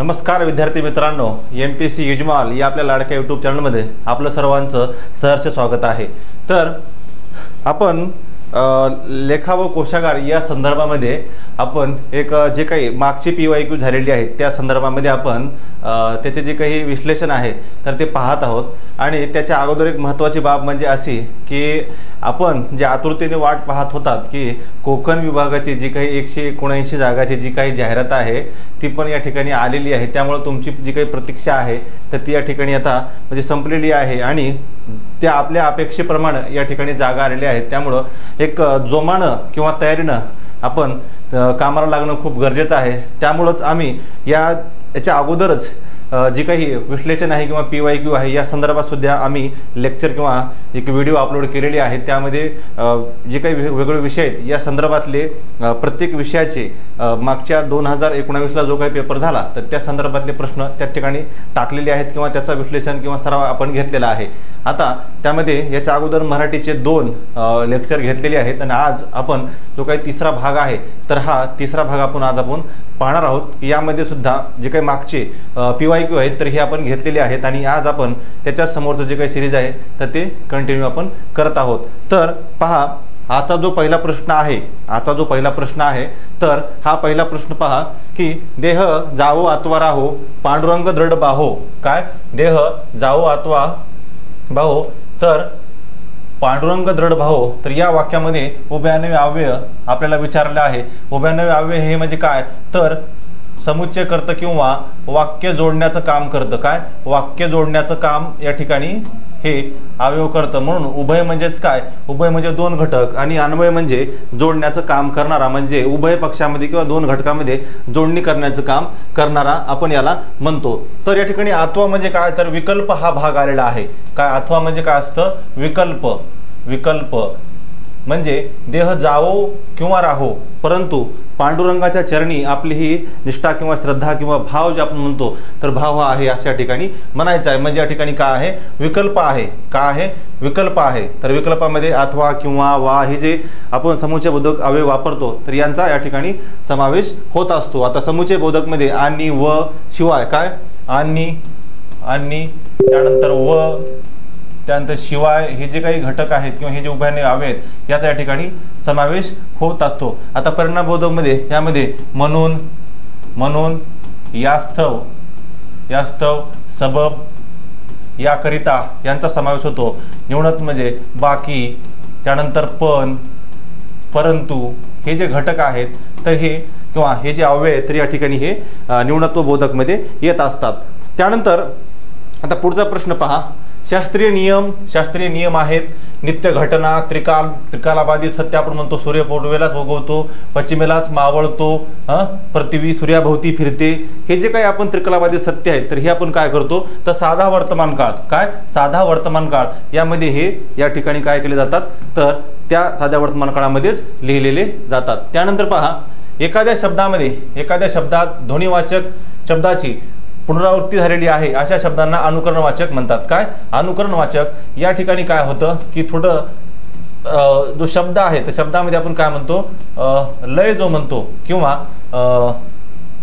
नमस्कार विद्यार्थी मित्रांनो, MPSC युजमाल या आपल्या लाडक्या यूट्यूब चॅनलमध्ये आपलं सर्वांचं सहर्ष स्वागत आहे। तर आपण लेखा व कोशागार या संदर्भामध्ये आपण एक जे काही मागची PYQ झालेली आहे त्या संदर्भामध्ये आपण त्याचे जे काही विश्लेषण आहे तर ते पाहत आहोत। आणि त्याच्या अगोदर एक महत्त्वाची बाब म्हणजे अशी की आपण जे आतुरतेने वाट पाहत होतात की कोकण विभागाची जी काही 179 जागाची जी काही जाहिरात आहे ती पण या ठिकाणी आलेली आहे। त्यामुळे तुमची जी काही प्रतीक्षा आहे तर ती या ठिकाणी आता म्हणजे संपलेली आहे आणि त्या आपल्या अपेक्षेप्रमाणे या ठिकाणी जागा आलेल्या आहेत। त्यामुळे एक जोमानं किंवा तयारीनं आपण कामाला लागणं खूप गरजेचं आहे। त्यामुळेच आम्ही याच्या अगोदरच जी काही विश्लेषण आहे किंवा PYQ आहे या संदर्भात सुद्धा आम्ही लेक्चर किंवा एक व्हिडिओ अपलोड केलेले आहे। त्यामध्ये जे काही वेगवेगळे विषय आहेत या संदर्भातले प्रत्येक विषयाचे मागच्या 2019ला जो काही पेपर झाला तर त्या संदर्भातले प्रश्न त्या ठिकाणी टाकलेले आहेत किंवा त्याचा विश्लेषण किंवा सराव आपण घेतलेला आहे। आता त्यामध्ये याच्या अगोदर मराठीचे 2 लेक्चर घेतलेले आहेत आणि आज आपण जो काही तिसरा भाग आहे तर हा तिसरा भाग आज आपण पाहणार आहोत की यामध्ये सुद्धा जे काही मागचे PYQ आहेत तर हे आपण घेतलेले आहेत आणि आज आपण त्याच्या समोरचं जे काही सिरीज आहे तर ते कंटिन्यू आपण करत आहोत। तर पहा, आजचा जो पहिला प्रश्न आहे तर हा पहिला प्रश्न पहा की देह जावो अथवा राहो पांडुरंग दृढ बाहो। काय देह जावो अथवा बाहो तर पांडुरंग दृढ भाहो। तर या वाक्यामध्ये उभयान्वयी अव्यय आपल्याला विचारले आहे। उभयान्वयी अव्यय हे म्हणजे काय तर समुच्चय करतं किंवा वाक्य जोडण्याचं काम करतं। काय वाक्य जोडण्याचं काम या ठिकाणी हे अवयव करतं। म्हणून उभय म्हणजेच काय, उभय म्हणजे 2 घटक आणि अन्वय म्हणजे जोडण्याचं काम करणारा, म्हणजे उभय पक्षामध्ये किंवा 2 घटकामध्ये जोडणी करण्याचं काम करणारा आपण याला म्हणतो। तर या ठिकाणी अथवा म्हणजे काय तर विकल्प हा भाग आलेला आहे। काय अथवा म्हणजे काय असतं विकल्प म्हणजे देह जावो किंवा राहो परंतु पांडुरंगाच्या चरणी आपली ही निष्ठा किंवा श्रद्धा किंवा भाव जे आपण म्हणतो तर भाव हा आहे असं या ठिकाणी म्हणायचं आहे। म्हणजे या ठिकाणी काय आहे विकल्प आहे। काय आहे विकल्प आहे। तर विकल्पामध्ये अथवा किंवा वा हे जे आपण समुच्चय बोधक अवयव वापरतो तर यांचा या ठिकाणी समावेश होत असतो। आता समुच्चय बोधक मध्ये आणि व शिवाय काय आणि त्यानंतर व त्यानंतर शिवाय हे जे काही घटक आहेत किंवा हे जे उभयान्वयी अव्यय आहेत याचा या ठिकाणी समावेश होत असतो। आता परिणामबोधक मध्ये यामध्ये म्हणून यास्तव सबब याकरिता यांचा समावेश होतो। निवृत्त म्हणजे बाकी, त्यानंतर पण, परंतु हे जे घटक आहेत तर हे किंवा हे जे अव्यय आहेत तर या ठिकाणी हे निवृत्व बोधक मध्ये येत असतात। त्यानंतर आता पुढचा प्रश्न पहा, शास्त्रीय नियम आहेत। नित्य घटना त्रिकालाबाधित सत्य आपण म्हणतो सूर्य पूर्वेलाच उगवतो पश्चिमेलाच मावळतो, पृथ्वी सूर्याभोवती फिरते। हे जे काही आपण त्रिकालाबाधित सत्य आहेत तर हे आपण काय करतो तर साधा वर्तमान काळ यामध्ये हे या ठिकाणी काय केले जातात तर त्या साध्या वर्तमान काळामध्येच लिहिलेले जातात। त्यानंतर पहा, एखाद्या शब्दात ध्वनिवाचक शब्दाची पुनरावृत्ती झालेली आहे अशा शब्दांना अनुकरणवाचक म्हणतात। काय अनुकरणवाचक या ठिकाणी काय होतं की थोडं जो शब्द आहे तर शब्दामध्ये आपण काय म्हणतो लय जो म्हणतो किंवा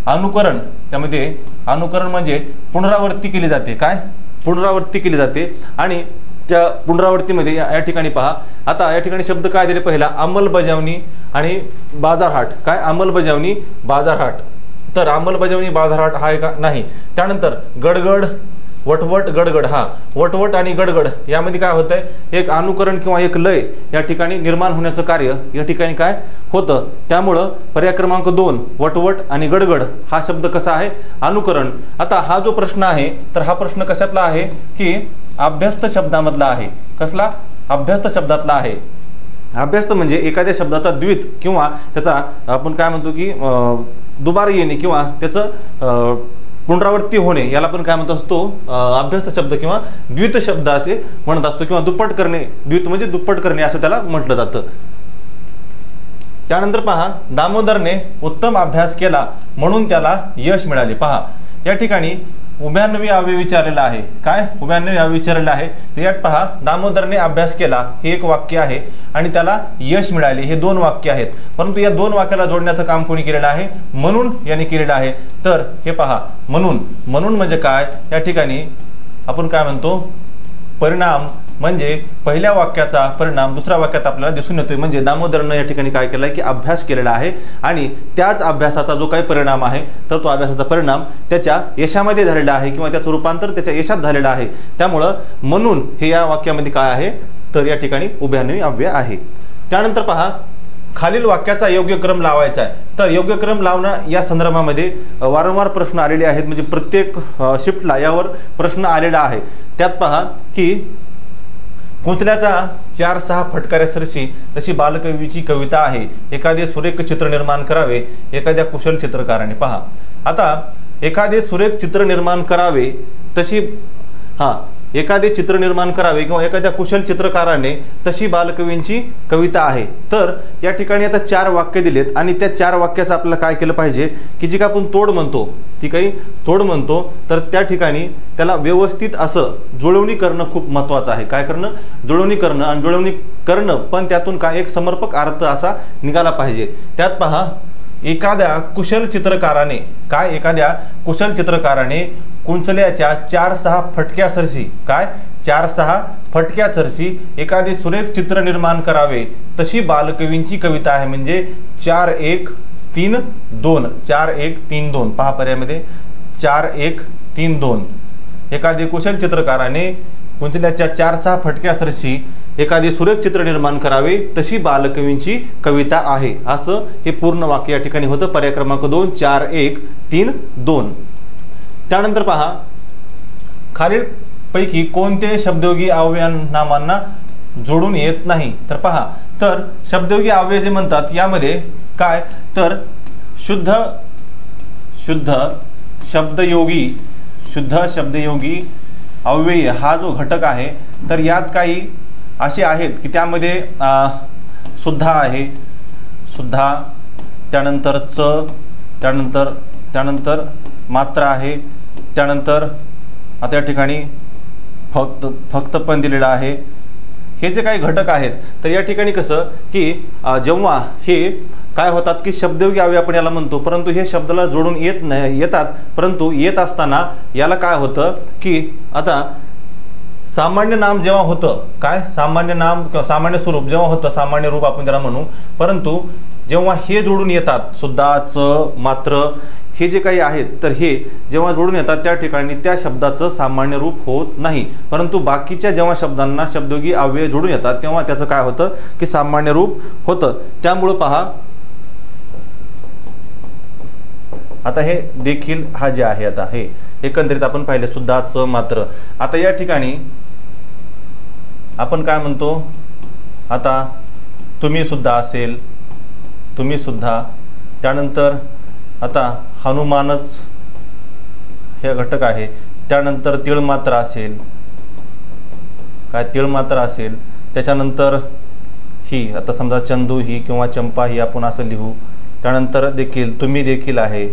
अनुकरण, त्यामध्ये अनुकरण म्हणजे पुनरावृत्ती केली जाते। काय पुनरावृत्ती केली जाते आणि त्या पुनरावृत्तीमध्ये या ठिकाणी पहा, आता या ठिकाणी शब्द काय दिले पहिला अंमलबजावणी आणि बाजारहाट। काय अंमलबजावणी बाजारहाट, तर अंमलबजावणी बाजारहाट हा का नाही। त्यानंतर गडगड वटवट गडगड, हा वटवट आणि गडगड यामध्ये काय होतंय एक अनुकरण किंवा एक लय या ठिकाणी निर्माण होण्याचं कार्य या ठिकाणी काय होतं। त्यामुळं पर्याय क्रमांक 2 वटवट आणि गडगड हा शब्द कसा आहे अनुकरण। आता हा जो प्रश्न आहे तर हा प्रश्न कशातला आहे की अभ्यस्त शब्दामधला आहे। कसला अभ्यस्त शब्दातला आहे। अभ्यस्त म्हणजे एखाद्या शब्दाचा द्वित किंवा त्याचा आपण काय म्हणतो की दुबार येणे किंवा त्याचं पुनरावृत्ती होणे याला आपण काय म्हणत असतो अभ्यस्त शब्द किंवा द्वित शब्द असे म्हणत असतो किंवा दुप्पट करणे, द्वित म्हणजे दुप्पट करणे असं त्याला म्हटलं जातं। त्यानंतर पहा, दामोदरने उत्तम अभ्यास केला म्हणून त्याला यश मिळाले। पहा या ठिकाणी उभ्यान्वयी अव्यय विचारलेला आहे। काय उभ्यान्वयी अव्यय विचारलेला आहे। तर यात पहा, दामोदरने अभ्यास केला हे एक वाक्य आहे आणि त्याला यश मिळाले हे 2 वाक्य आहेत, परंतु या 2 वाक्याला जोडण्याचं काम कोणी केलेलं आहे? म्हणून याने केलेलं आहे। तर हे पहा, म्हणून म्हणजे काय, या ठिकाणी आपण काय म्हणतो, परिणाम म्हणजे पहिल्या वाक्याचा परिणाम दुसऱ्या वाक्यात आपल्याला दिसून येतोय। म्हणजे दामोदरनं या ठिकाणी काय केलं आहे की अभ्यास केलेला आहे आणि त्याच अभ्यासाचा जो काही परिणाम आहे तर तो अभ्यासाचा परिणाम त्याच्या यशामध्ये झालेला आहे किंवा त्याचं रूपांतर त्याच्या यशात झालेलं आहे। त्यामुळं म्हणून हे या वाक्यामध्ये काय आहे तर या ठिकाणी उभयान्वयी अव्यय आहे। त्यानंतर पहा, खालील वाक्याचा योग्य क्रम लावायचा आहे। तर योग्य क्रम लावणं या संदर्भामध्ये वारंवार प्रश्न आलेले आहेत, म्हणजे प्रत्येक शिफ्टला यावर प्रश्न आलेला आहे। त्यात पहा की कुंचल्याचा 4-6 फटकाऱ्यासरशी तशी बालकवीची कविता आहे, एखादे सुरेख चित्र निर्माण करावे एखाद्या कुशल चित्रकाराने। पहा आता एखादे सुरेख चित्र निर्माण करावे तशी एखादे चित्र निर्माण करावे किंवा एखाद्या कुशल चित्रकाराने तशी बालकवींची कविता आहे। तर या ठिकाणी आता 4 वाक्य दिलेत आणि त्या 4 वाक्याचं आपल्याला काय केलं पाहिजे की जी काय आपण तोड म्हणतो ती काही तोड म्हणतो, तर त्या ठिकाणी त्याला व्यवस्थित असं जुळवणी करणं खूप महत्त्वाचं आहे। काय करणं? जुळवणी करणं, आणि जुळवणी करणं पण त्यातून काय एक समर्पक अर्थ असा निघाला पाहिजे। त्यात पहा, एखाद्या कुशल चित्रकाराने कुंचल्याच्या 4-6 फटक्यासरशी 4-6 फटक्यासरशी एखादे सुरेख चित्र निर्माण करावे तशी बालकवींची कविता आहे। म्हणजे 4-1-3-2 पहा पर्यायामध्ये 4-1-3-2 एखादे कुशल चित्रकाराने कुंचल्याच्या 4-6 फटक्यासरशी एखादे सुरेख चित्र निर्माण करावे तशी बालकवींची कविता आहे, असं हे पूर्ण वाक्य या ठिकाणी होतं। पर्याय क्रमांक 2 4-1-3-2। त्यानंतर पहा, खालील पैकी कोणते शब्दयोगी अव्ययनामांना जोडून येत नाही? तर पहा, तर शब्दयोगी अव्यय जे म्हणतात यामध्ये काय तर शुद्ध शब्दयोगी अव्यय हा जो घटक आहे तर यात काही असे आहेत की त्यामध्ये सुद्धा आहे, सुद्धा, त्यानंतर त्यानंतर मात्रा आहे, त्यानंतर आता या ठिकाणी फक्त पण दिलेला आहे। हे जे काही घटक आहेत तर या ठिकाणी कसं की जेव्हा हे काय होतात की शब्दयोगी अव्यय आपण याला म्हणतो, परंतु हे शब्दाला जोडून येतात, परंतु येत असताना याला काय होतं की आता सामान्य नाम जेव्हा होतं, सामान्य नाम किंवा सामान्य स्वरूप जेव्हा होतं, सामान्य रूप आपण त्याला म्हणू, परंतु जेव्हा हे जोडून येतात सुद्धा, च, मात्र हे जे काही आहेत तर हे जेव्हा जोडून येतात त्या ठिकाणी त्या शब्दाचं सामान्य रूप होत नाही, परंतु बाकीच्या जेव्हा शब्दांना शब्दयोगी अव्यय जोडून येतात तेव्हा त्याचं काय होतं की सामान्य रूप होतं। त्यामुळे पहा, आता हे देखील हा जे आहे आता हे एकंदरीत आपण पाहिले सुद्धा, च, मात्र। आता या ठिकाणी आपण काय म्हणतो, आता तुम्ही सुद्धा असेल, तुम्ही सुद्धा, त्यानंतर आता हनुमानच हे घटक आहे, त्यानंतर तिळमात्र असेल, तिळमात्र असेल, त्याच्यानंतर ही आता समजा चंदू ही किंवा चंपा ही आपण असं लिहू, त्यानंतर देखील तुम्ही देखील आहे।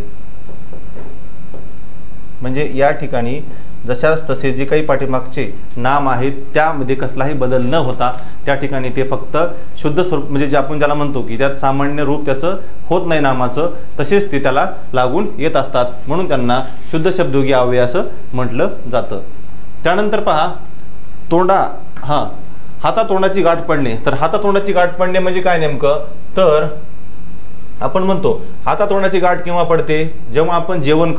म्हणजे या ठिकाणी जशाच तसे जे काही पाठीमागचे नाम आहेत त्यामध्ये कसलाही बदल न होता त्या ठिकाणी ते फक्त शुद्ध स्वरूप म्हणजे जे आपण ज्याला म्हणतो की त्यात सामान्य रूप त्याचं होत नाही नामाचं, तसेच ते त्याला लागून येत असतात, म्हणून त्यांना शुद्ध शब्दयोगी अव्यय असं म्हटलं जातं। त्यानंतर पहा, हातातोंडाची गाठ पडणे। तर हातातोंडाची गाठ पडणे म्हणजे काय नेमकं, तर आपण म्हणतो हातातोंडाची गाठ केव्हा पडते, जेव्हा आपण जेवण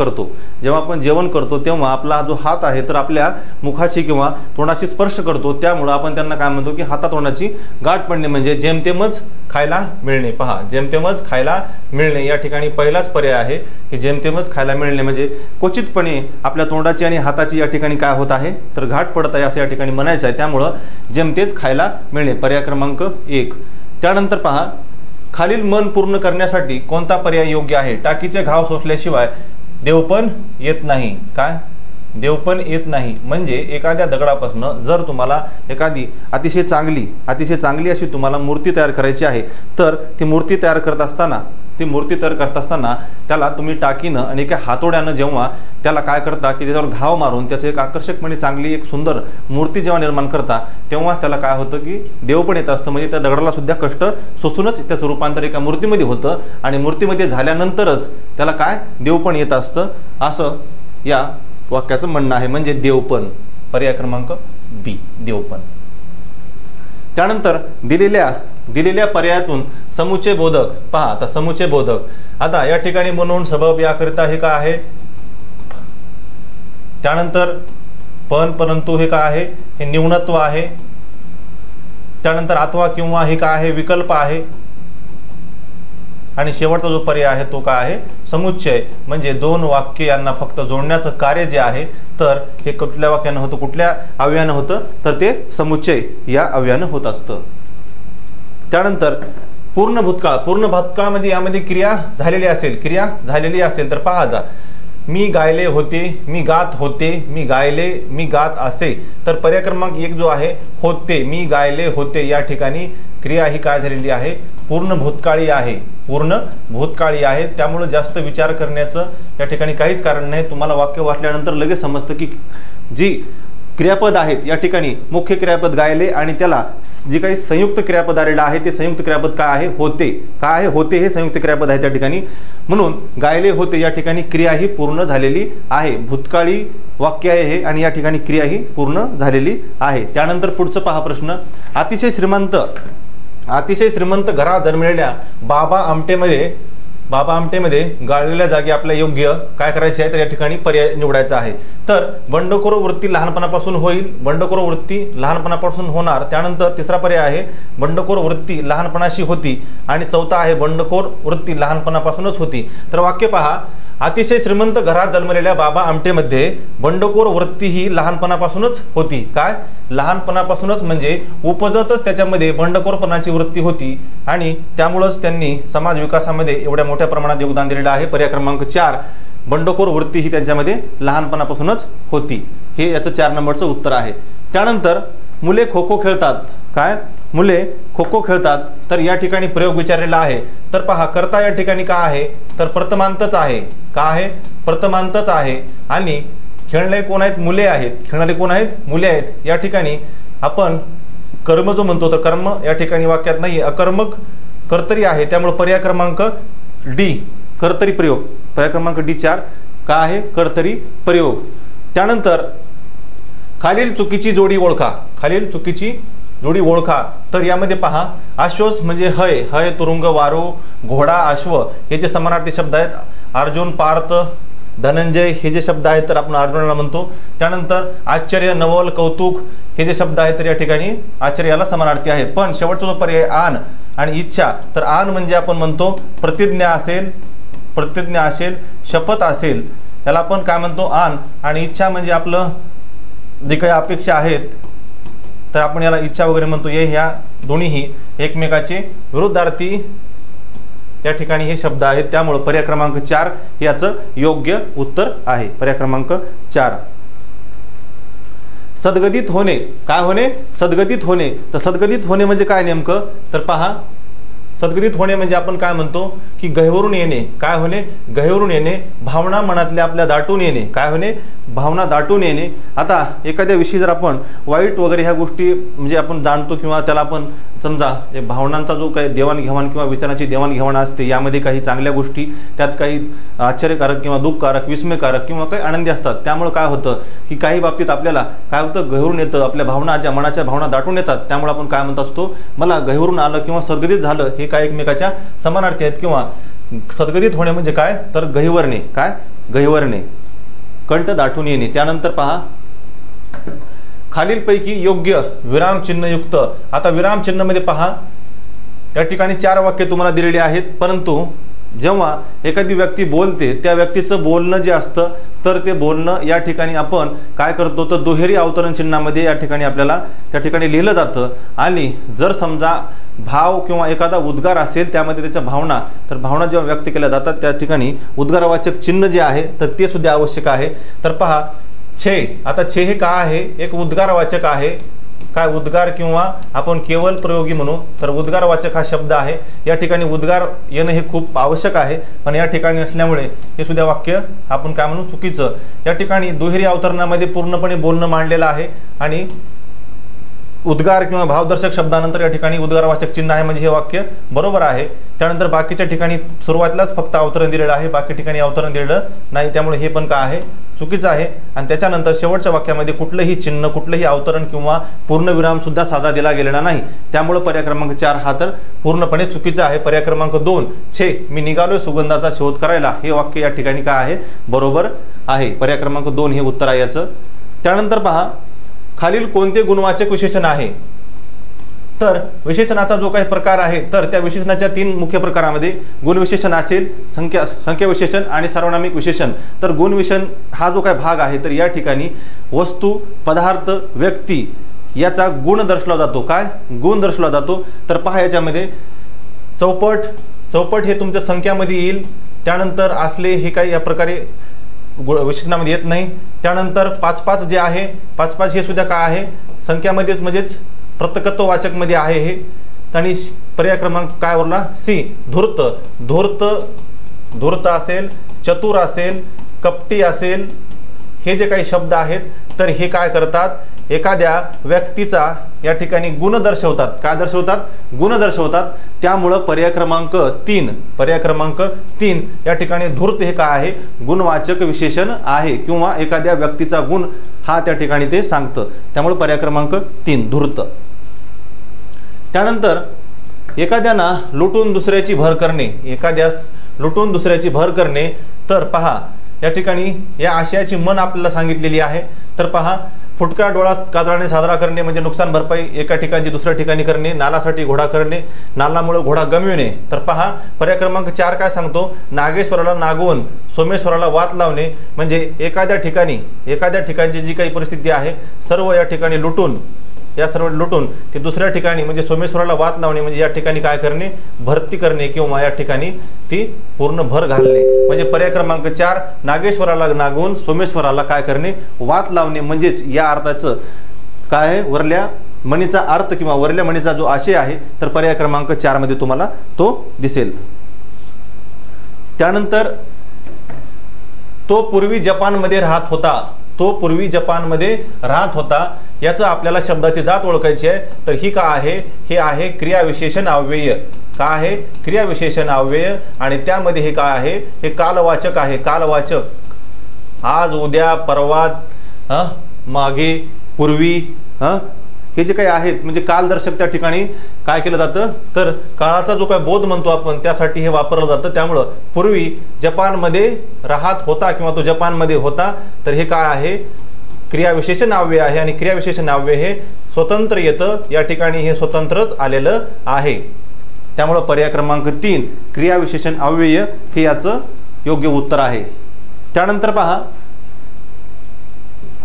करतो तेव्हा आपला जो हात आहे तर आपल्या मुखाशी किंवा तोंडाशी स्पर्श करतो, त्यामुळे आपण त्यांना काय म्हणतो की हातातोंडाची गाठ पडणे म्हणजे जेमतेमच खायला मिळणे। पहा, जेमतेमच खायला मिळणे या ठिकाणी पहिलाच पर्याय आहे की जेमतेमच खायला मिळणे म्हणजे क्वचितपणे आपल्या तोंडाची आणि हाताची या ठिकाणी काय होत आहे तर घाट पडत आहे असं या ठिकाणी म्हणायचं आहे, त्यामुळं जेमतेच खायला मिळणे पर्याय क्रमांक 1। त्यानंतर पहा, खालील मन पूर्ण करण्यासाठी कोणता पर्याय योग्य आहे? टाकीचे घाव सोसल्याशिवाय देवपण येत नाही। देवपण येत नाही म्हणजे एखाद्या दगडापासून जर तुम्हाला एखादी अतिशय चांगली अशी तुम्हाला मूर्ती तयार करायची आहे तर ती मूर्ती तयार करत असताना ती मूर्ती तयार करत असताना त्याला तुम्ही टाकीनं आणि एका हातोड्यानं जेव्हा त्याला काय करता की त्याच्यावर घाव मारून त्याचं एक आकर्षकपणे चांगली एक सुंदर मूर्ती जेव्हा निर्माण करता तेव्हाच त्याला काय होतं की देव पण येत असतं, म्हणजे त्या दगडाला सुद्धा कष्ट सोसूनच त्याचं रूपांतर एका मूर्तीमध्ये होतं आणि मूर्तीमध्ये झाल्यानंतरच त्याला काय देव पण येत असतं, असं या वाक्याचं म्हणणं आहे. म्हणजे देवपण, पर्याय क्रमांक बी, देवपण. त्यानंतर दिलेल्या पर्यायातून समुच्चय बोधक पहा. आता समुच्चय बोधक आता या ठिकाणी म्हणून सबब याकरिता हे काय आहे, त्यानंतर पण परंतु हे काय आहे, हे न्यूनत्व आहे. त्यानंतर अथवा किंवा हे काय आहे, विकल्प आहे. आणि शेवटचा जो पर्याय आहे तो काय आहे, समुच्चय. म्हणजे दोन वाक्य यांना फक्त जोडण्याचं कार्य जे आहे तर हे कुठल्या वाक्यानं होतं, कुठल्या अव्ययानं होतं, तर ते समुच्चय या अव्ययानं होत असतं. त्यानंतर पूर्ण भूतकाळ म्हणजे यामध्ये क्रिया झालेली असेल तर पहा जा, मी गायले होते, मी गात होते, मी गायले, मी गात असे. तर पर्याय क्रमांक 1 जो आहे होते, मी गायले होते, या ठिकाणी क्रिया ही काय झालेली आहे, पूर्ण भूतकाळी आहे. त्यामुळे जास्त विचार करण्याचं या ठिकाणी काहीच कारण नाही. तुम्हाला वाक्य वाचल्यानंतर लगेच समजतं की जी क्रियापद आहेत या ठिकाणी मुख्य क्रियापद गायले आणि त्याला जे काही संयुक्त क्रियापद आलेलं आहे ते संयुक्त क्रियापद काय आहे, होते हे संयुक्त क्रियापद आहे त्या ठिकाणी. म्हणून गायले होते या ठिकाणी क्रिया ही पूर्ण झालेली आहे, भूतकाळी वाक्य आहे हे आणि या ठिकाणी क्रिया ही पूर्ण झालेली आहे. त्यानंतर पुढचं पहा प्रश्न, अतिशय श्रीमंत घरात जन्मलेल्या बाबा आमटेमध्ये गाळलेल्या जागी आपल्या योग्य काय करायचे आहे, तर या ठिकाणी पर्याय निवडायचा आहे. तर बंडखोर वृत्ती लहानपणापासून होणार. त्यानंतर तिसरा पर्याय आहे बंडखोर वृत्ती लहानपणाशी होती आणि चौथा आहे बंडखोर वृत्ती लहानपणापासूनच होती. तर वाक्य पहा, अतिशय श्रीमंत घरात जन्मलेल्या बाबा आमटेमध्ये बंडखोर वृत्ती ही लहानपणापासूनच होती. काय, लहानपणापासूनच म्हणजे उपजतच त्याच्यामध्ये बंडखोरपणाची वृत्ती होती आणि त्यामुळेच त्यांनी समाज विकासामध्ये एवढ्या मोठ्या प्रमाणात योगदान दिलेलं आहे. पर्याय क्रमांक 4, बंडखोर वृत्ती ही त्यांच्यामध्ये लहानपणापासूनच होती. हे याचं 4 नंबरचं उत्तर आहे. त्यानंतर मुले खो खो खेळतात. काय, मुले खो खो खेळतात. तर या ठिकाणी प्रयोग विचारलेला आहे. तर पहा, कर्ता या ठिकाणी काय आहे, तर प्रथमांतच आहे. का आहे, प्रथमांतच आहे. आणि खेळणारे कोण आहेत, मुले आहेत. या ठिकाणी आपण कर्म जो म्हणतो तर कर्म या ठिकाणी वाक्यात नाही, अकर्मक कर्तरी आहे. त्यामुळे पर्याय क्रमांक डी, कर्तरी प्रयोग. पर्याय क्रमांक डी 4 काय आहे, कर्तरी प्रयोग. त्यानंतर खालील चुकीची जोडी ओळखा. तर यामध्ये पहा, अश्वस म्हणजे हय तुरुंग वारो, घोडा अश्व हे जे समानार्थी शब्द आहेत. अर्जुन पार्थ धनंजय हे जे शब्द आहेत तर आपण अर्जुनाला म्हणतो. त्यानंतर आश्चर्य नवल कौतुक हे जे शब्द आहेत तर या ठिकाणी आश्चर्याला समानार्थी आहेत. पण शेवटचा जो पर्याय आन आणि इच्छा, तर आन म्हणजे आपण म्हणतो प्रतिज्ञा असेल, शपथ असेल, याला आपण काय म्हणतो आन. आणि इच्छा म्हणजे आपलं जे काही अपेक्षा आहेत तर आपण याला इच्छा वगैरे म्हणतो. ह्या दोन्हीही एकमेकाचे विरुद्धार्थी या ठिकाणी हे शब्द आहेत. त्यामुळे पर्याय क्रमांक 4 याचं योग्य उत्तर आहे. पर्याय क्रमांक 4. सद्गदित होणे. काय होणे, सद्गदित होणे. तर सद्गदित होणे म्हणजे काय नेमकं, तर पहा, सद्गदित होणे म्हणजे आपण काय म्हणतो की गहिवरून येणे. काय होणे, गहिवरून येणे. भावना मनातल्या आपल्या दाटून येणे. काय होणे, भावना दाटून येणे. आता एखाद्या विषयी जर आपण वाईट वगैरे ह्या गोष्टी म्हणजे आपण जाणतो किंवा त्याला आपण समजा भावनांचा जो काही देवाणघेवाण किंवा विचारांची देवाणघेवाण असते, यामध्ये काही चांगल्या गोष्टी, त्यात काही आश्चर्यकारक किंवा दुःखकारक, विस्मयकारक किंवा काही आनंदी असतात. त्यामुळे काय होतं की काही बाबतीत आपल्याला काय होतं, गहिवरून येतं, आपल्या भावनाच्या मनाच्या भावना दाटून येतात. त्यामुळे आपण काय म्हणत असतो, मला गहिवरून आलं किंवा सद्गदित झालं, हे काय एकमेकाच्या समानार्थी आहेत. किंवा सद्गदित होणे म्हणजे काय, तर गहिवरणे. काय, गहिवरणे, कंठ दाटून येणे. त्यानंतर पहा, खालीलपैकी योग्य विरामचिन्हयुक्त. आता विरामचिन्हमध्ये पहा, या ठिकाणी 4 वाक्य तुम्हाला दिलेली आहेत. परंतु जेव्हा एखादी व्यक्ती बोलते त्या व्यक्तीचं बोलणं जे असतं तर ते बोलणं या ठिकाणी आपण काय करतो, तर दुहेरी अवतरण चिन्हामध्ये या ठिकाणी आपल्याला त्या ठिकाणी लिहिलं जातं. आणि जर समजा भाव किंवा एखादा उद्गार असेल त्यामध्ये त्याच्या भावना, तर भावना जेव्हा व्यक्त केल्या जातात त्या ठिकाणी उद्गारवाचक चिन्ह जे आहे तर ते सुद्धा आवश्यक आहे. तर पहा, छे. आता छे हे काय आहे, एक उद्गारवाचक आहे. काय उद्गार किंवा आपण केवळ प्रयोगी म्हणू तर उद्गारवाचक हा शब्द आहे। या ठिकाणी उद्गार येणं हे खूप आवश्यक आहे, पण या ठिकाणी नसल्यामुळे हे सुद्धा वाक्य आपण काय म्हणू चुकीचं। या ठिकाणी दुहेरी अवतरणामध्ये पूर्णपणे बोलणं मांडलेलं आहे आणि उद्गार किंवा भावदर्शक शब्दानंतर या ठिकाणी उद्गारवाचक चिन्ह आहे, म्हणजे हे वाक्य बरोबर आहे। त्यानंतर बाकीच्या ठिकाणी सुरुवातीलाच फक्त अवतरण दिलेलं आहे, बाकी ठिकाणी अवतरण दिलेलं नाही, त्यामुळे हे पण काय आहे चुकीचं आहे। आणि त्याच्यानंतर शेवटच्या वाक्यामध्ये कुठलंही चिन्ह कुठलंही अवतरण किंवा पूर्णविराम सुद्धा साधा दिला गेलेला नाही, त्यामुळे पर्याय क्रमांक 4 हा तर पूर्णपणे चुकीचा आहे। पर्याय क्रमांक 2 छे मी निघालोय सुगंधाचा शोध करायला हे वाक्य या ठिकाणी काय आहे बरोबर आहे। पर्याय क्रमांक 2 हे उत्तर आहे याचं। त्यानंतर पहा खालील कोणते गुणवाचक विशेषण आहे, तर विशेषणाचा जो काही प्रकार आहे तर त्या विशेषणाच्या 3 मुख्य प्रकारामध्ये गुणविशेषण असेल, संख्या विशेषण आणि सार्वनामिक विशेषण। तर गुणविशेषण हा जो काही भाग आहे तर या ठिकाणी वस्तू पदार्थ व्यक्ती याचा गुण दर्शवला जातो, काय गुण दर्शवला जातो। तर पहा याच्यामध्ये चौपट हे तुमच्या संख्यामध्ये येईल, त्यानंतर असले हे काही या प्रकारे विशेषणामध्ये येत नाही। त्यानंतर 5 जे आहे 5 हे सुद्धा काय आहे संख्यामध्येच म्हणजेच प्रत्यकत्ववाचक मध्ये आहे हे। आणि पर्याय क्रमांक काय उरला सी धूर्त असेल, चतुर असेल, कपटी असेल, हे जे काही शब्द आहेत तर हे काय करतात एखाद्या व्यक्तीचा या ठिकाणी गुण दर्शवतात, काय दर्शवतात गुण दर्शवतात। त्यामुळं पर्याय क्रमांक 3 या ठिकाणी धूर्त हे काय आहे गुणवाचक विशेषण आहे किंवा एखाद्या व्यक्तीचा गुण हा त्या ठिकाणी ते सांगतं, त्यामुळे पर्याय क्रमांक 3 धूर्त। त्यानंतर एखाद्याला लुटून दुसऱ्याची भर करणे, तर पहा या ठिकाणी या आशयाची मन आपल्याला सांगितलेली आहे। तर पहा फुटका डोळा काजळाने साजरा करणे म्हणजे नुकसान भरपाई एका ठिकाणी दुसऱ्या ठिकाणी करणे, नालासाठी घोडा करणे, नालामुळे घोडा गमविणे। तर पहा पर्याय क्रमांक 4 काय सांगतो नागेश्वराला नागवून सोमेश्वराला वात लावणे, म्हणजे एखाद्या ठिकाणची जी काही परिस्थिती आहे सर्व या ठिकाणी लुटून ते दुसऱ्या ठिकाणी म्हणजे सोमेश्वराला वात लावणे, म्हणजे या ठिकाणी काय करणे भरती करणे किंवा या ठिकाणी ती पूर्ण भर घालणे। म्हणजे पर्याय क्रमांक 4 नागेश्वराला नागवून सोमेश्वराला काय करणे वात लावणे, म्हणजेच या अर्थाचं काय आहे वरल्या मणीचा अर्थ किंवा वरल्या मणीचा जो आशय आहे तर पर्याय क्रमांक 4 मध्ये तुम्हाला तो दिसेल। त्यानंतर तो पूर्वी जपानमध्ये राहत होता, याचं आपल्याला शब्दाची जात ओळखायची आहे। तर ही काय आहे हे आहे क्रियाविशेषण अव्यय, काय आहे क्रियाविशेषण अव्यय, आणि त्यामध्ये हे काय आहे हे कालवाचक आहे। कालवाचक आज उद्या परवा मागे पूर्वी हे जे काही आहेत म्हणजे कालदर्शक त्या ठिकाणी काय केलं जातं तर काळाचा जो काय बोध म्हणतो आपण त्यासाठी हे वापरलं जातं। त्यामुळं पूर्वी जपानमध्ये राहत होता किंवा तो जपानमध्ये होता, तर हे काय आहे क्रियाविशेषण अव्यय आहे आणि क्रियाविशेषण अव्यय हे स्वतंत्र येतं, या ठिकाणी हे स्वतंत्रच आलेलं आहे। त्यामुळे पर्याय क्रमांक 3 क्रियाविशेषण अव्यय हे याचं योग्य उत्तर आहे। त्यानंतर पहा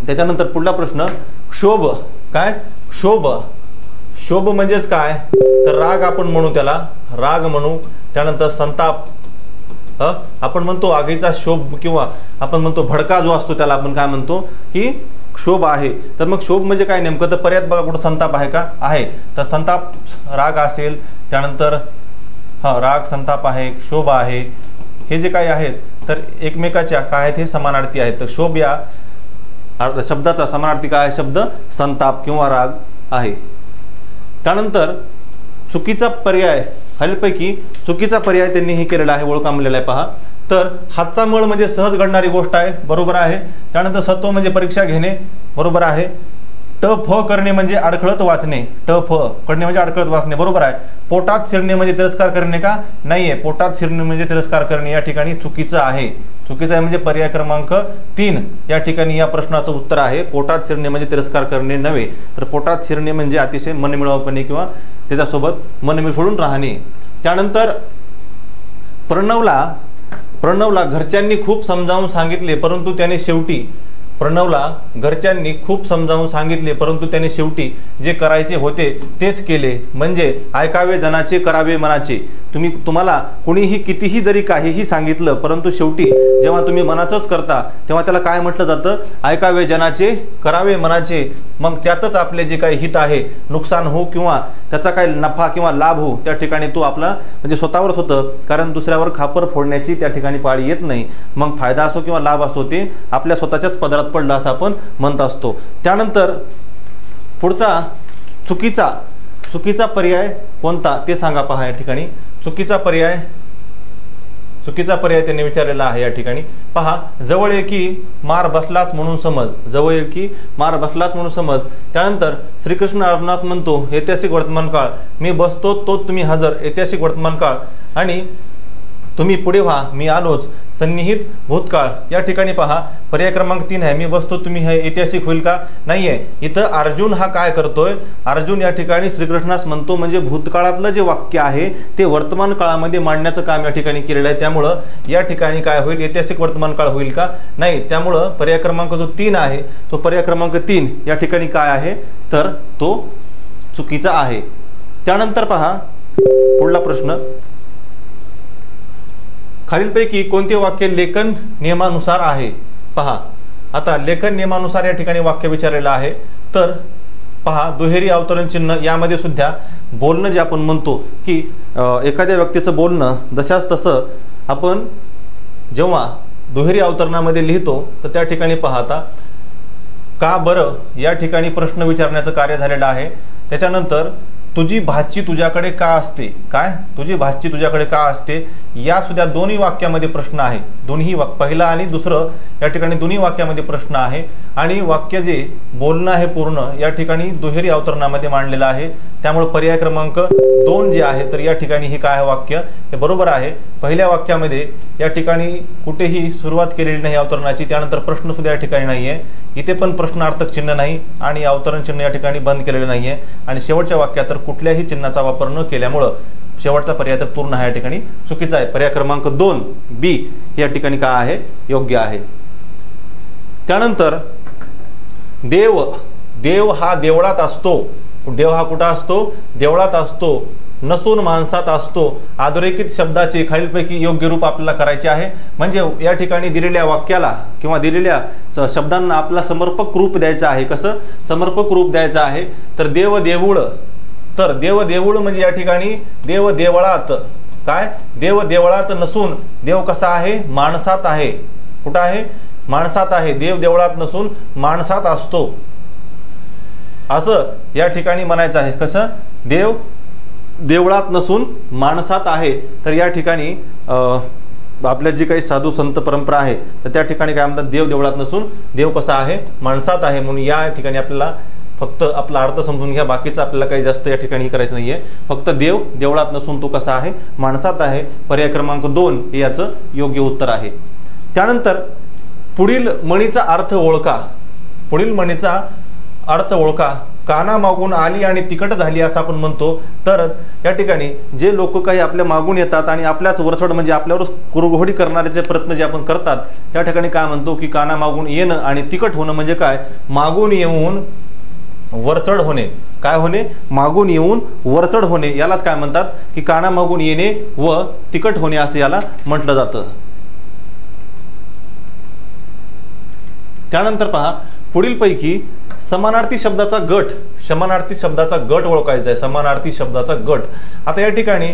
त्याच्यानंतर पुढला प्रश्न क्षोभ, काय क्षोभ म्हणजेच काय तर राग आपण म्हणू, त्याला राग म्हणू। त्यानंतर संताप आपण म्हणतो, आगीचा शोभ किंवा आपण म्हणतो भडका जो असतो त्याला आपण काय म्हणतो की क्षोभ आहे। तर मग क्षोभ म्हणजे काय नेमकं तर पर्यायात बघा कुठं संताप आहे का आहे, तर संताप राग असेल, त्यानंतर राग संताप आहे, क्षोभ आहे, हे जे काही आहेत तर एकमेकाच्या काय आहेत हे समानार्थी आहेत। तर क्षोभ या शब्दाचा समानार्थी काय शब्द संताप किंवा राग आहे। त्यानंतर चुकीचा पर्याय, खालीलपैकी चुकीचा पर्याय त्यांनी हे केलेला आहे ओळखामलेला आहे पहा। तर हातचा मळ म्हणजे सहज घडणारी गोष्ट आहे, बरोबर आहे। त्यानंतर सत्व म्हणजे परीक्षा घेणे, बरोबर आहे। ट फ करणे म्हणजे अडखळत वाचणे, ट फ करणे म्हणजे अडखळत वाचणे, बरोबर आहे। पोटात शिरणे म्हणजे तिरस्कार करणे का नाहीये, पोटात शिरणे म्हणजे तिरस्कार करणे या ठिकाणी चुकीचं आहे, चुकीचं आहे म्हणजे पर्याय क्रमांक 3 या ठिकाणी या प्रश्नाचं उत्तर आहे। पोटात शिरणे म्हणजे तिरस्कार करणे नव्हे, तर पोटात शिरणे म्हणजे अतिशय मनमिळावपणे किंवा त्याच्यासोबत मन मिसळून राहणे। त्यानंतर प्रणवला घरच्यांनी खूप समजावून सांगितले, परंतु त्याने शेवटी प्रणवला घरच्यांनी खूप समजावून सांगितले, परंतु त्याने शेवटी जे करायचे होते तेच केले, म्हणजे ऐकावे जनाचे करावे मनाचे. तुम्हाला कुणीही कितीही जरी काहीही सांगितलं, परंतु शेवटी जेव्हा तुम्ही मनाचंच करता तेव्हा त्याला काय म्हटलं जातं, ऐकावे जनाचे करावे मनाचे. मग त्यातच आपले जे काही हित आहे, नुकसान हो किंवा त्याचा काही नफा किंवा लाभ हो, त्या ठिकाणी तो आपला म्हणजे स्वतःवरच होतं, कारण दुसऱ्यावर खापर फोडण्याची त्या ठिकाणी पाळी येत नाही. मग फायदा असो किंवा लाभ असो ते आपल्या स्वतःच्याच पदरात पडलं असं आपण म्हणत असतो. त्यानंतर पुढचा चुकीचा पर्याय कोणता ते सांगा. पहा या ठिकाणी चुकीचा पर्याय त्यांनी विचारलेला आहे. या ठिकाणी पहा, जवळ एकी मार बसलाच म्हणून समज, जवळ एकी मार बसलाच म्हणून समज. त्यानंतर श्रीकृष्ण अर्जुनात म्हणतो, ऐतिहासिक वर्तमान काळ, मी बसतो तो तुम्ही हजर, ऐतिहासिक वर्तमान काळ, आणि तुम्ही पुढे व्हा मी आलोच, सन्निहित भूतकाळ. या ठिकाणी पहा पर्याय क्रमांक 3 आहे, मी बसतो तुम्ही हे ऐतिहासिक होईल का, नाहीये. इथं अर्जुन हा काय करतोय, अर्जुन या ठिकाणी श्रीकृष्णास म्हणतो, म्हणजे भूतकाळातलं जे वाक्य आहे ते वर्तमान काळामध्ये मांडण्याचं काम या ठिकाणी केलेलं आहे. त्यामुळं या ठिकाणी काय होईल, ऐतिहासिक वर्तमान काळ होईल का, नाही. त्यामुळं पर्याय क्रमांक जो 3 आहे तो पर्याय क्रमांक 3 या ठिकाणी काय आहे, तर तो चुकीचा आहे. त्यानंतर पहा पुढला प्रश्न, खालीलपैकी कोणते वाक्य लेखन नियमानुसार आहे. पहा आता लेखन नियमानुसार या ठिकाणी वाक्य विचारलेलं आहे. तर पहा, दुहेरी अवतरण चिन्ह यामध्ये सुद्धा बोलणं जे आपण म्हणतो की एखाद्या व्यक्तीचं बोलणं जशाच तसं आपण जेव्हा दुहेरी अवतरणामध्ये लिहितो, तर त्या ठिकाणी पाहता का बरं या ठिकाणी प्रश्न विचारण्याचं कार्य झालेलं आहे. त्याच्यानंतर तुझी भाची तुझ्याकडे का असते, काय तुझी भाची तुझ्याकडे का असते, या सुद्धा दोन्ही वाक्यामध्ये प्रश्न आहे. दोन्ही पहिला आणि दुसरं या ठिकाणी दोन्ही वाक्यामध्ये प्रश्न आहे. आणि वाक्य जे बोलणं आहे पूर्ण या ठिकाणी दुहेरी अवतरणामध्ये मांडलेलं आहे. त्यामुळे पर्याय क्रमांक 2 जे आहे, तर या ठिकाणी हे काय वाक्य हे बरोबर आहे. पहिल्या वाक्यामध्ये या ठिकाणी कुठेही सुरुवात केलेली नाही अवतरणाची, त्यानंतर प्रश्न सुद्धा या ठिकाणी नाहीये. इथे पण प्रश्नार्थक चिन्ह नाही आणि अवतरण चिन्ह या ठिकाणी बंद केलेलं नाहीये. आणि शेवटच्या वाक्यात तर कुठल्याही चिन्हाचा वापर न केल्यामुळं शेवटचा पर्याय तर पूर्ण हा या ठिकाणी चुकीचा आहे. पर्याय क्रमांक 2 बी या ठिकाणी काय आहे, योग्य आहे. त्यानंतर देव हा देवळात असतो. देव हा कुठं असतो, देवळात असतो, नसून माणसात असतो. अधोरेखित शब्दाचे खालीलपैकी योग्य रूप आपल्याला करायचे आहे. म्हणजे या ठिकाणी दिलेल्या वाक्याला किंवा दिलेल्या शब्दांना आपला समर्पक रूप द्यायचं आहे. कसं समर्पक रूप द्यायचं आहे, तर देव देऊळ, तर देव देऊळ म्हणजे या ठिकाणी देव देवळात, काय देव देवळात नसून देव कसा आहे, माणसात आहे. कुठं आहे, माणसात आहे. देव देवळात नसून माणसात असतो असं या ठिकाणी म्हणायचं आहे. कसं देव देवळात नसून माणसात आहे. तर या ठिकाणी आपल्या जी काही साधू संत परंपरा आहे तर त्या ठिकाणी काय म्हणतात, देव देवळात नसून देव कसा आहे, माणसात आहे. म्हणून या ठिकाणी आपल्याला फक्त आपला अर्थ समजून घ्या, बाकीचं आपल्याला काही जास्त या ठिकाणी करायचं नाहीये. फक्त देव देवळात नसून तो कसा आहे, माणसात आहे. पर्याय क्रमांक 2 हे याचं योग्य उत्तर आहे. त्यानंतर पुढील म्हणीचा अर्थ ओळखा. पुढील म्हणीचा अर्थ ओळखा. काना मागून आली आणि तिकट झाली असं आपण म्हणतो. तर या ठिकाणी जे लोक काही आपल्या मागून येतात आणि आपल्याच वरचढ म्हणजे आपल्यावर कुरघोडी करण्याचे प्रयत्न जे आपण करतात, त्या ठिकाणी काय म्हणतो की काना मागून येणं आणि तिकट होणं म्हणजे काय, मागून येऊन वरचढ होणे. काय होणे, मागून येऊन वरचढ होणे. यालाच काय म्हणतात की काना मागून येणे व तिकट होणे असं याला म्हटलं जातं. त्यानंतर पहा, पुढीलपैकी समानार्थी शब्दाचा गट, समानार्थी शब्दाचा गट ओळखायचा आहे. समानार्थी शब्दाचा गट. आता या ठिकाणी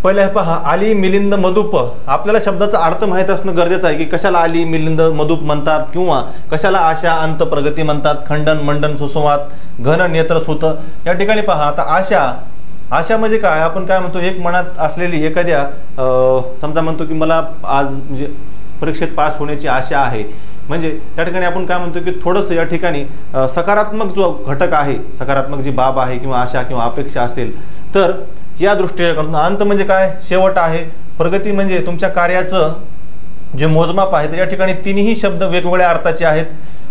पहिल्या पहा, आली मिलिंद मधुप. आपल्याला शब्दाचा अर्थ माहीत असणं गरजेचं आहे की कशाला आली मिलिंद मधुप म्हणतात किंवा कशाला आशा अंत प्रगती म्हणतात, खंडन मंडन सुसंवाद, घन नेत्र सुत. या ठिकाणी पहा, आता आशा म्हणजे काय, आपण काय म्हणतो, एक मनात असलेली एखाद्या समजा म्हणतो की मला आज म्हणजे परीक्षेत पास होण्याची आशा आहे. म्हणजे त्या ठिकाणी आपण काय म्हणतो की थोडंसं या ठिकाणी सकारात्मक जो घटक आहे, सकारात्मक जी बाब आहे किंवा आशा किंवा अपेक्षा असेल, तर या दृष्टीने अंत म्हणजे काय, शेवट आहे. प्रगती म्हणजे तुमच्या कार्याचं जे मोजमाप आहे. तर या ठिकाणी तिन्ही शब्द वेगवेगळ्या अर्थाचे आहेत.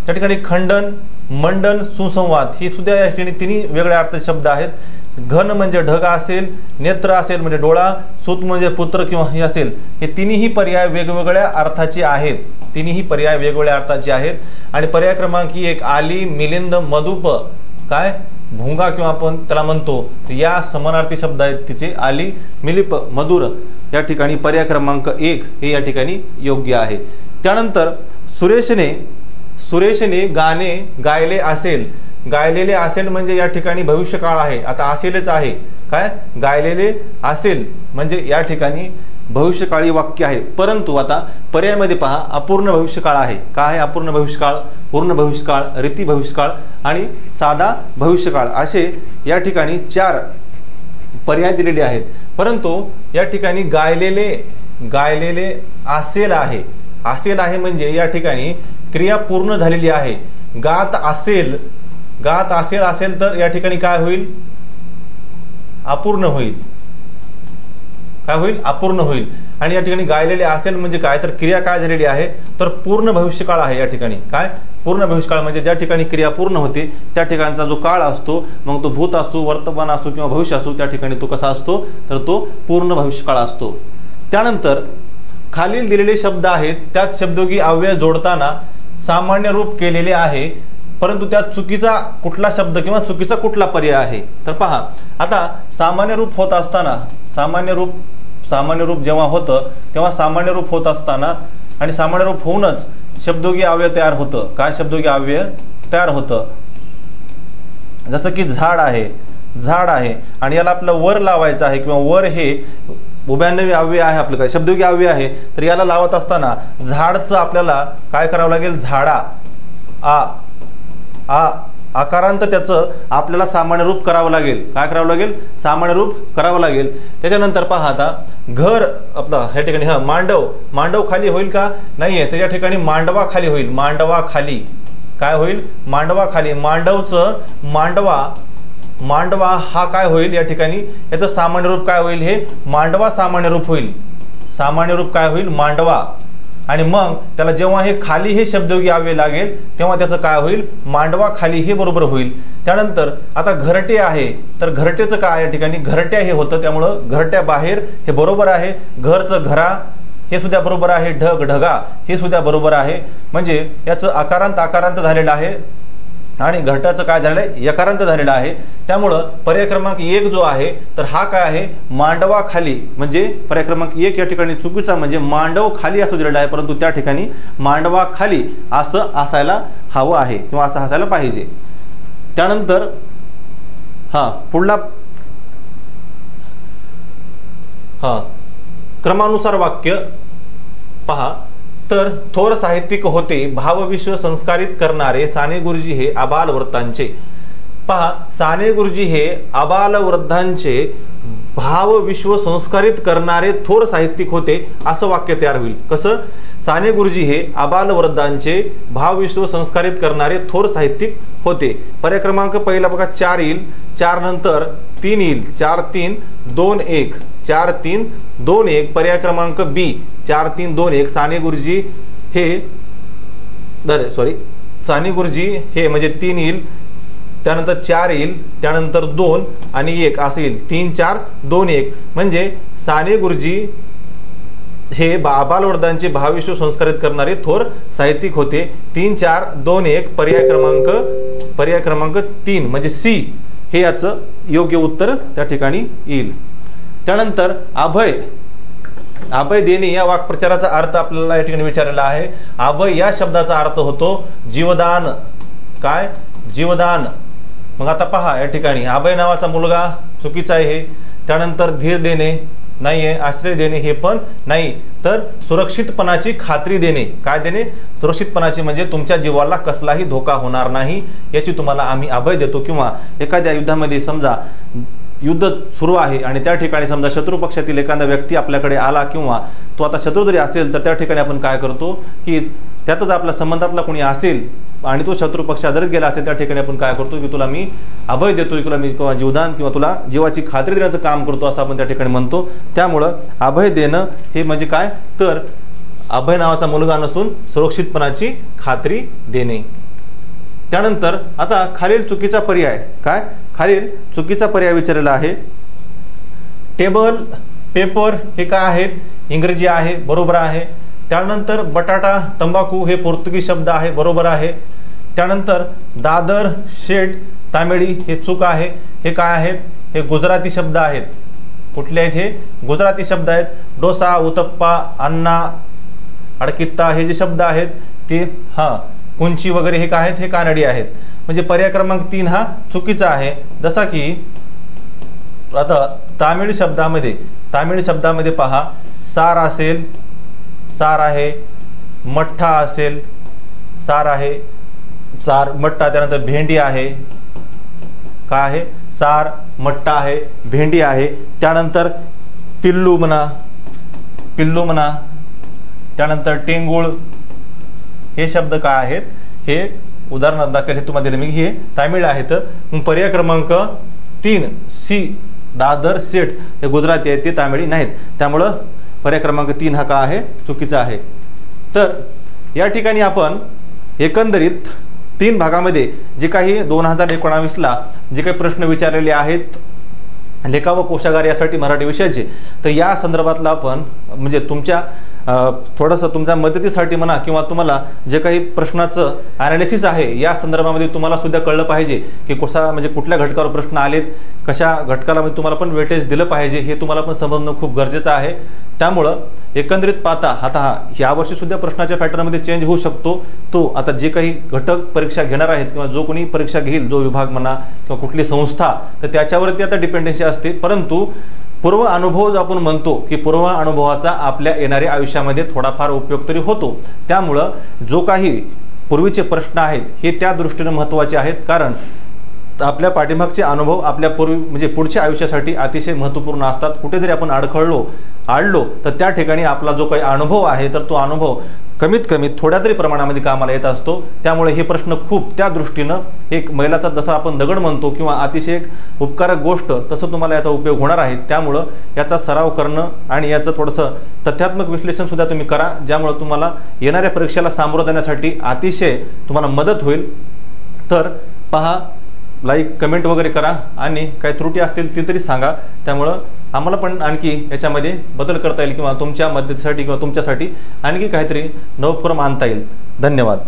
त्या ठिकाणी खंडन मंडन सुसंवाद ही सुद्धा या ठिकाणी तिन्ही वेगळ्या अर्थाचे शब्द आहेत. घन म्हणजे ढग असेल, नेत्र असेल म्हणजे डोळा, सूत म्हणजे पुत्र किंवा हे असेल, हे तिन्ही पर्याय वेगवेगळ्या अर्थाचे आहेत, तिन्ही पर्याय वेगवेगळ्या अर्थाचे आहेत. आणि पर्याय क्रमांक 1 आली, मिलिंद, मधुप, काय भुंगा किंवा आपण त्याला म्हणतो, या समानार्थी शब्द आहेत तिचे, आली, मिलिप, मधुर, या ठिकाणी पर्याय क्रमांक 1 हे या ठिकाणी योग्य आहे. त्यानंतर सुरेशने गाणे गायले असेल, गायलेले असेल म्हणजे या ठिकाणी भविष्यकाळ आहे, आता असेलच आहे, काय गायलेले असेल म्हणजे या ठिकाणी भविष्यकाळी वाक्य आहे. परंतु आता पर्यायामध्ये पहा, अपूर्ण भविष्यकाळ आहे. काय आहे अपूर्ण भविष्यकाळ? पूर्ण भविष्यकाळ, रीती भविष्यकाळ आणि साधा भविष्यकाळ असे या ठिकाणी 4 पर्याय दिलेले आहेत. परंतु या ठिकाणी गायलेले असेल आहे, असेल आहे म्हणजे या ठिकाणी क्रिया पूर्ण झालेली आहे. गात असेल तर या ठिकाणी काय होईल? अपूर्ण होईल. काय होईल? अपूर्ण होईल. आणि या ठिकाणी गायलेले असेल म्हणजे काय, तर क्रिया काय झालेली आहे, तर पूर्ण भविष्यकाळ आहे. या ठिकाणी काय पूर्ण भविष्यकाळ म्हणजे ज्या ठिकाणी क्रिया पूर्ण होते त्या ठिकाणचा जो काळ असतो, मग तो भूत असो, वर्तमान असो किंवा भविष्य असो, त्या ठिकाणी तो कसा असतो, तर तो पूर्ण भविष्यकाळ असतो. त्यानंतर खालील दिलेले शब्द आहेत, त्यात शब्दयोगी अव्यय जोडताना सामान्य रूप केलेले आहे, परंतु त्यात चुकीचा कुठला शब्द किंवा चुकीचा कुठला पर्याय आहे. तर पहा, आता सामान्य रूप होत असताना, सामान्य रूप जेव्हा होतं तेव्हा सामान्य रूप होत असताना आणि सामान्य रूप होऊनच शब्दयोगी अव्यय तयार होतं. काय शब्दयोगी अव्यय तयार होतं? जसं की झाड आहे आणि याला आपलं वर लावायचं आहे किंवा वर हे उभ्यान्वयी अव्यय आहे, आपलं काय शब्दयोगी अव्यय आहे, तर याला लावत असताना झाडचं आपल्याला काय करावं लागेल? झाडा, आकारांत त्याचं आपल्याला सामान्य रूप करावं लागेल. काय करावं लागेल? सामान्य रूप करावं लागेल. त्याच्यानंतर पहा, आता घर आपलं ह्या ठिकाणी मांडव खाली होईल का? नाहीये, तर या ठिकाणी मांडवा खाली होईल. मांडवा खाली काय होईल? मांडवा खाली. मांडवचं मांडवा हा काय होईल? या ठिकाणी याचं सामान्य रूप काय होईल? हे मांडवा सामान्य रूप होईल. सामान्य रूप काय होईल? मांडवा. आणि मग त्याला जेव्हा हे खाली हे शब्दयोगी अव्यय लागेल तेव्हा त्याचं काय होईल? मांडवा खाली हे बरोबर होईल. त्यानंतर आता घरटे आहे, तर घरटेचं काय या ठिकाणी? घरट्या हे होतं, त्यामुळं घरट्या बाहेर हे बरोबर आहे. घरचं घरा हे सुद्धा बरोबर आहे. ढगा हे सुद्धा बरोबर आहे. म्हणजे याचं आकारांत झालेलं आहे आणि घरट्याचं काय झालेलं आहे? यकारांत झालेलं आहे. त्यामुळं पर्याय क्रमांक 1 जो आहे तर हा काय आहे? मांडवा खाली. म्हणजे पर्याय क्रमांक 1 या ठिकाणी चुकीचा, म्हणजे मांडव खाली असं दिलेलं आहे, परंतु त्या ठिकाणी मांडवा खाली असं असायला हवं आहे किंवा असं असायला पाहिजे. त्यानंतर पुढला क्रमानुसार वाक्य पहा. तर थोर साहित्यिक होते, भावविश्व संस्कारित करणारे साने गुरुजी हे आबालवृद्धांचे. पहा, साने गुरुजी हे आबालवृद्धांचे भावविश्व संस्कारित करणारे थोर साहित्यिक होते, असं वाक्य तयार होईल. कसं? साने गुरुजी हे आबालवृद्धांचे भावविश्व संस्कारित करणारे थोर साहित्यिक होते. पर्याय क्रमांक पहिला बघा 4 येईल, 4 नंतर 3 येईल, 4 3 2 1, 4 3 2 1. पर्याय क्रमांक बी 4 3 2 1. साने गुरुजी हे म्हणजे 3 येईल, त्यानंतर 4 येईल, त्यानंतर 2 आणि 1 असं येईल. 3 4 2 1 म्हणजे साने गुरुजी हे आबालवृद्धांचे भावविश्व संस्कारित करणारे थोर साहित्यिक होते. 3 4 2 1. पर्याय क्रमांक 3 म्हणजे सी हे याचं योग्य उत्तर त्या ठिकाणी येईल. त्यानंतर अभय देणे या वाक्प्रचाराचा अर्थ आपल्याला या ठिकाणी विचारलेला आहे. अभय या शब्दाचा अर्थ होतो जीवदान. काय? जीवदान. मग आता पहा, या ठिकाणी अभय नावाचा मुलगा चुकीचा आहे. त्यानंतर धीर देणे नाहीये, आश्रय देणे हे पण नाही, तर सुरक्षितपणाची खात्री देणे. काय देणे? सुरक्षितपणाची म्हणजे तुमच्या जीवाला कसलाही धोका होणार नाही याची तुम्हाला आम्ही अभय देतो. किंवा एखाद्या युद्धामध्ये समजा युद्ध सुरू आहे आणि त्या ठिकाणी समजा शत्रू पक्षातील एखादा व्यक्ती आपल्याकडे आला किंवा तो आता शत्रू जरी असेल तर त्या ठिकाणी आपण काय करतो की त्यातच आपल्या संबंधातला कोणी असेल आणि तो शत्रू पक्ष आदरित गेला असेल, त्या ठिकाणी आपण काय करतो की तुला मी अभय देतो, तुला मी किंवा जीवदान किंवा तुला जीवाची खात्री देण्याचं काम करतो असं आपण त्या ठिकाणी म्हणतो. त्यामुळं अभय देणं हे म्हणजे काय, तर अभय नावाचा मुलगा नसून सुरक्षितपणाची खात्री देणे. त्यानंतर आता खालील चुकीचा पर्याय काय, खालील चुकीचा पर्याय विचारलेला आहे. टेबल, पेपर हे काय आहेत, इंग्रजी आहे, बरोबर आहे. त्यानंतर बटाटा, तंबाखू हे पोर्तुगीज शब्द आहे, बरोबर आहे. त्यानंतर दादर, शेट, तामिळी हे चूक आहे. हे काय आहेत, हे गुजराती शब्द आहेत. कुठले आहेत, हे गुजराती शब्द आहेत. डोसा, उत्तप्पा, अन्ना, अडकित्ता हे जे शब्द आहेत ते कुंची वगैरे हे काय आहेत, हे कानडी आहेत. म्हणजे पर्याय क्रमांक 3 हा चुकीचा आहे. जसा की आता तामिळ शब्दामध्ये पहा, सार असेल, सार आहे, मठ्ठा असेल, सार आहे, सार मठ्ठा. त्यानंतर भेंडी आहे, काय आहे, सार मठ्ठा आहे, भेंडी आहे. त्यानंतर पिल्लू म्हणा, त्यानंतर टेंगुळ हे शब्द काय आहेत, हे उदाहरणार्थ दाखल हे तुम्हाला दिले मी, हे तामिळ आहेत. मग पर्याय क्रमांक 3 सी, दादर, सेट हे गुजराती आहेत, ते तामिळी नाहीत. त्यामुळं पर्याय क्रमांक 3 हा का आहे, चुकीचा आहे. तर या ठिकाणी आपण एकंदरीत 3 भागामध्ये जे काही 2019ला जे काही प्रश्न विचारलेले आहेत लेखा व कोशागार यासाठी मराठी विषयाचे, तर या संदर्भातला आपण म्हणजे तुमच्या थोडंसं तुमच्या मदतीसाठी म्हणा किंवा तुम्हाला जे काही प्रश्नाचं ॲनालिसिस आहे या संदर्भामध्ये तुम्हाला सुद्धा कळलं पाहिजे की म्हणजे कुठल्या घटकावर प्रश्न आलेत, कशा घटकाला म्हणजे तुम्हाला पण वेटेज दिलं पाहिजे, हे तुम्हाला पण समजणं खूप गरजेचं आहे. त्यामुळं एकंदरीत पाहता आता यावर्षी सुद्धा प्रश्नाच्या पॅटर्नमध्ये चेंज होऊ शकतो. तो आता जे काही घटक परीक्षा घेणार आहेत किंवा जो कोणी परीक्षा घेईल, जो विभाग म्हणा किंवा कुठली संस्था, तर त्याच्यावरती आता डिपेंडन्सी असते. परंतु पूर्व अनुभव जो आपण म्हणतो की पूर्व अनुभवाचा आपल्या येणाऱ्या आयुष्यामध्ये थोडाफार उपयोग तरी होतो. त्यामुळं जो काही पूर्वीचे प्रश्न आहेत हे त्या दृष्टीने महत्त्वाचे आहेत, कारण आपल्या पाठीमागचे अनुभव आपल्या म्हणजे पुढच्या आयुष्यासाठी अतिशय महत्त्वपूर्ण असतात. कुठे जरी आपण आडलो तर त्या ठिकाणी आपला जो काही अनुभव आहे तर तो अनुभव कमीत कमी थोड्या तरी प्रमाणामध्ये कामाला येत असतो. त्यामुळे हे प्रश्न खूप त्या दृष्टीनं एक मैलाचा जसा आपण दगड म्हणतो किंवा अतिशय एक उपकारक गोष्ट, तसं तुम्हाला याचा उपयोग होणार आहे. त्यामुळं याचा सराव करणं आणि याचं थोडंसं तथ्यात्मक विश्लेषण सुद्धा तुम्ही करा, ज्यामुळे तुम्हाला येणाऱ्या परीक्षेला सामोरं जाण्यासाठी अतिशय तुम्हाला मदत होईल. तर पहा, लाईक, कमेंट वगैरे करा आणि काही त्रुटी असतील ती तरी सांगा. त्यामुळं आम्हाला पण आणखी याच्यामध्ये बदल करता येईल किंवा तुमच्या मदतीसाठी किंवा तुमच्यासाठी आणखी काहीतरी नवोपक्रम आणता येईल. धन्यवाद.